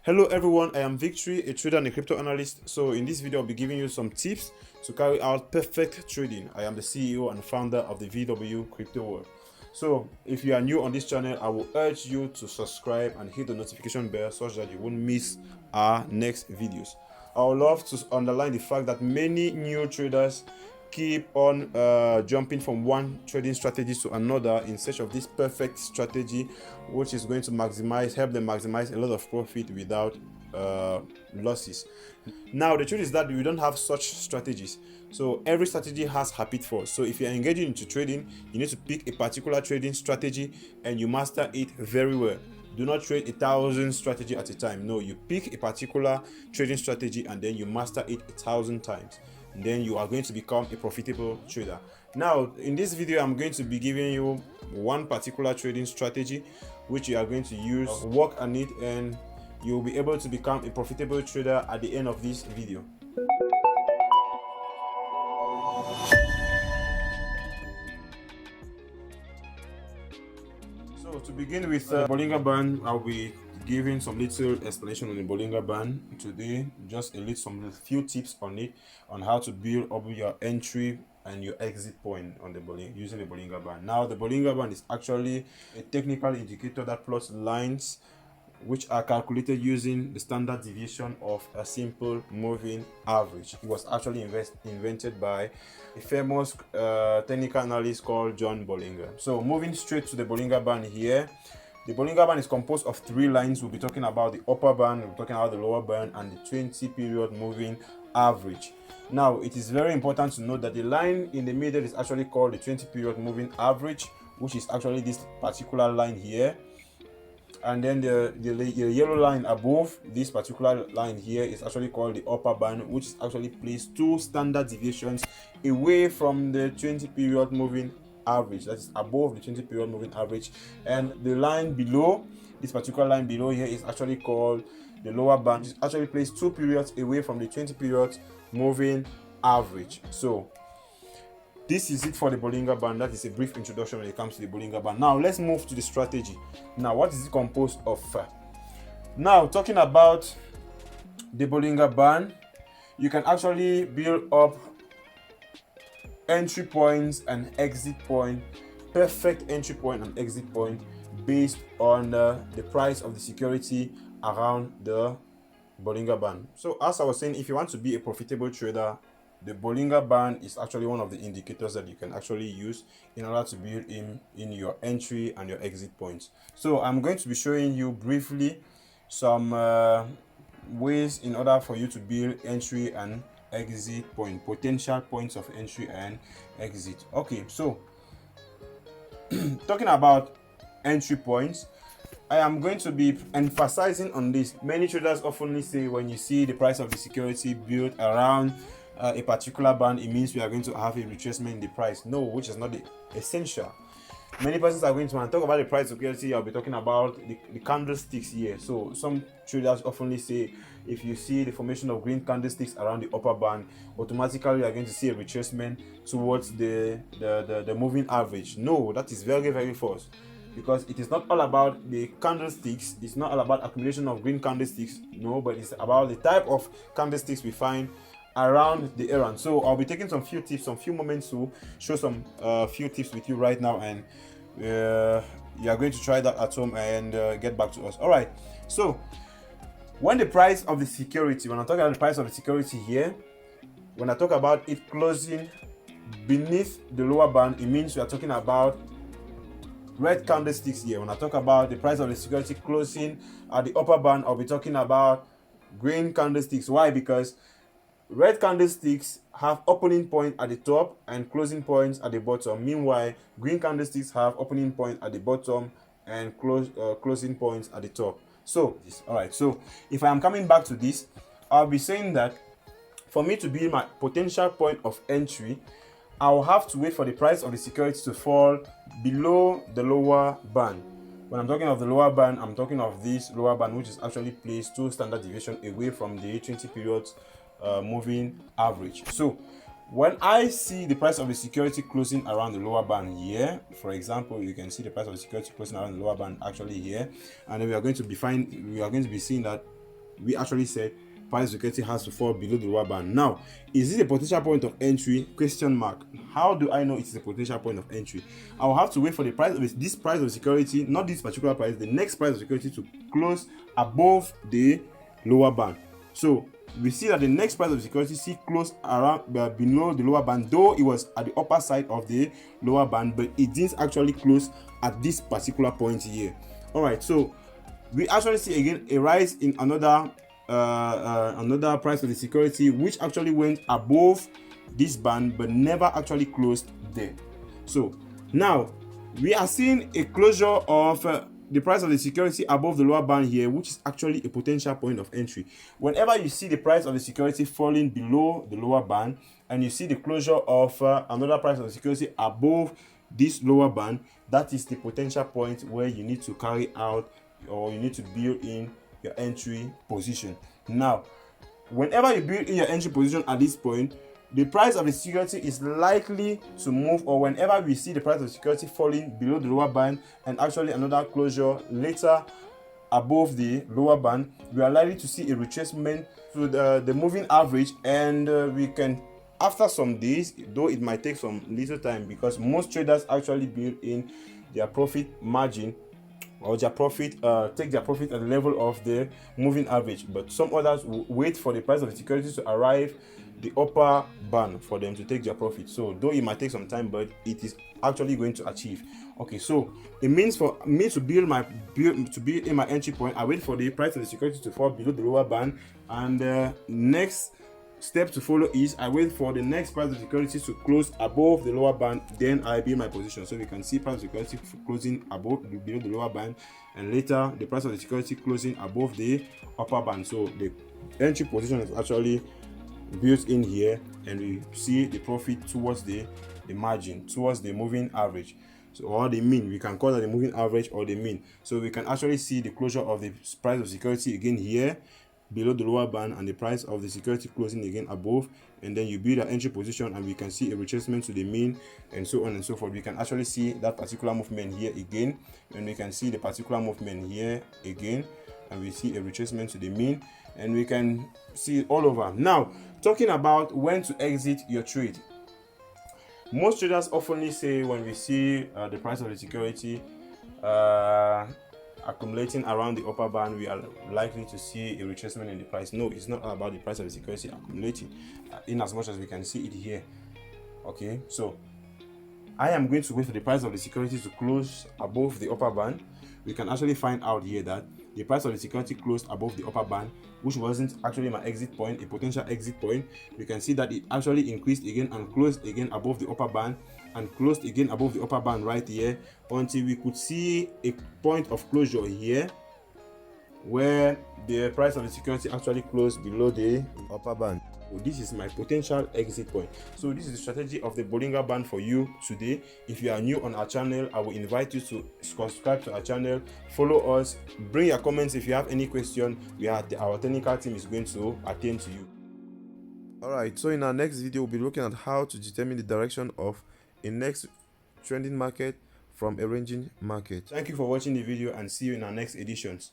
Hello everyone, I am Victory, a trader and a crypto analyst. So in this video, I'll be giving you some tips to carry out perfect trading. I am the CEO and founder of the VW Crypto World. So if you are new on this channel, I will urge you to subscribe and hit the notification bell such that you won't miss our next videos. I would love to underline the fact that many new traders keep on jumping from one trading strategy to another in search of this perfect strategy, which is going to help them maximize a lot of profit without losses. Now the truth is that we don't have such strategies, so every strategy has her pitfalls. So if you're engaging into trading, you need to pick a particular trading strategy and you master it very well. Do not trade 1,000 strategy at a time. No, you pick a particular trading strategy and then you master it 1,000 times. And then you are going to become a profitable trader. Now, in this video, I'm going to be giving you one particular trading strategy which you are going to use, work on it, and you'll be able to become a profitable trader at the end of this video. So to begin with Bollinger Band, I'll be giving some little explanation on the Bollinger Band today, just some few tips on it, on how to build up your entry and your exit point on the using the Bollinger Band. Now the Bollinger Band is actually a technical indicator that plots lines which are calculated using the standard deviation of a simple moving average. It was actually invented by a famous technical analyst called John Bollinger. So moving straight to the Bollinger Band here, the Bollinger Band is composed of three lines. We'll be talking about the upper band, we'll be talking about the lower band, and the 20-period moving average. Now it is very important to note that the line in the middle is actually called the 20-period moving average, which is actually this particular line here. And then the yellow line above this particular line here is actually called the upper band, which is actually placed 2 standard deviations away from the 20-period moving average, that is above the 20-period moving average. And the line below, this particular line below here, is actually called the lower band, which is actually placed 2 periods away from the 20-period moving average. So this is it for the Bollinger Band. That is a brief introduction when it comes to the Bollinger Band. Now let's move to the strategy. Now what is it composed of? Now talking about the Bollinger Band, you can actually build up entry points and exit point, perfect entry point and exit point based on the price of the security around the Bollinger Band. So as I was saying, if you want to be a profitable trader, the Bollinger Band is actually one of the indicators that you can actually use in order to build in your entry and your exit points. So I'm going to be showing you briefly some ways in order for you to build entry and exit point, potential points of entry and exit. Okay, so talking about entry points, I am going to be emphasizing on this. Many traders often say when you see the price of the security built around a particular band, it means we are going to have a retracement in the price. No, which is not the essential. Many persons are going to, when I talk about the price security, I'll be talking about the candlesticks here. So some traders often say if you see the formation of green candlesticks around the upper band, automatically you are going to see a retracement towards the moving average. No, that is very, very false, because it is not all about the candlesticks. It's not all about accumulation of green candlesticks. No, but it's about the type of candlesticks we find around the errand. So I'll be taking some few moments to show some few tips with you right now, and you are going to try that at home and get back to us. All right, so when the price of the security, when I talk about the price of the security here, when I talk about it closing beneath the lower band, it means we are talking about red candlesticks here. When I talk about the price of the security closing at the upper band, I'll be talking about green candlesticks. Why? Because red candlesticks have opening point at the top and closing points at the bottom. Meanwhile, green candlesticks have opening point at the bottom and closing points at the top. So, all right. So, if I am coming back to this, I'll be saying that for me to be my potential point of entry, I'll have to wait for the price of the security to fall below the lower band. When I'm talking of the lower band, I'm talking of this lower band, which is actually placed 2 standard deviation away from the 20 periods moving average. So when I see the price of the security closing around the lower band here, for example, you can see the price of the security closing around the lower band actually here, and then we are going to be seeing that we actually said price of security has to fall below the lower band. Now, is it a potential point of entry? Question mark. How do I know it is a potential point of entry? I will have to wait for the price of this price of security, not this particular price, the next price of security to close above the lower band. So we see that the next price of security see close around below the lower band, though it was at the upper side of the lower band, but it didn't actually close at this particular point here. All right, so we actually see again a rise in another price of the security, which actually went above this band but never actually closed there. So now we are seeing a closure of the price of the security above the lower band here, which is actually a potential point of entry. Whenever you see the price of the security falling below the lower band and you see the closure of another price of the security above this lower band, that is the potential point where you need to carry out or you need to build in your entry position. Now, whenever you build in your entry position at this point, the price of the security is likely to move, or whenever we see the price of security falling below the lower band and actually another closure later above the lower band, we are likely to see a retracement to the moving average, and we can, after some days, though it might take some little time because most traders actually build in their profit margin or their profit, take their profit at the level of the moving average, but some others will wait for the price of the security to arrive the upper band for them to take their profit. So though it might take some time, but it is actually going to achieve. Okay, so it means for me to build in my entry point, I wait for the price of the security to fall below the lower band, and next step to follow is I wait for the next price of security to close above the lower band, then I build my position. So we can see price of security closing below the lower band, and later the price of the security closing above the upper band. So the entry position is actually built in here, and we see the profit towards the margin, towards the moving average. So, or the mean, we can call that the moving average or the mean. So we can actually see the closure of the price of security again here below the lower band, and the price of the security closing again above, and then you build an entry position, and we can see a retracement to the mean, and so on and so forth. We can actually see that particular movement here again, and we can see the particular movement here again, and we see a retracement to the mean, and we can see it all over. Now, talking about when to exit your trade, most traders often say when we see the price of the security accumulating around the upper band, we are likely to see a retracement in the price. No, it's not about the price of the security accumulating, in as much as we can see it here. Okay, so I am going to wait for the price of the security to close above the upper band. We can actually find out here that the price of the security closed above the upper band, which wasn't actually my exit point, a potential exit point. We can see that it actually increased again and closed again above the upper band, and closed again above the upper band right here, until we could see a point of closure here where the price of the security actually closed below the upper band. So this is my potential exit point. So this is the strategy of the Bollinger Band for you today. If you are new on our channel, I will invite you to subscribe to our channel, follow us, bring your comments if you have any question. Our technical team is going to attend to you. Alright, so in our next video, we'll be looking at how to determine the direction of a next trending market from a ranging market. Thank you for watching the video, and see you in our next editions.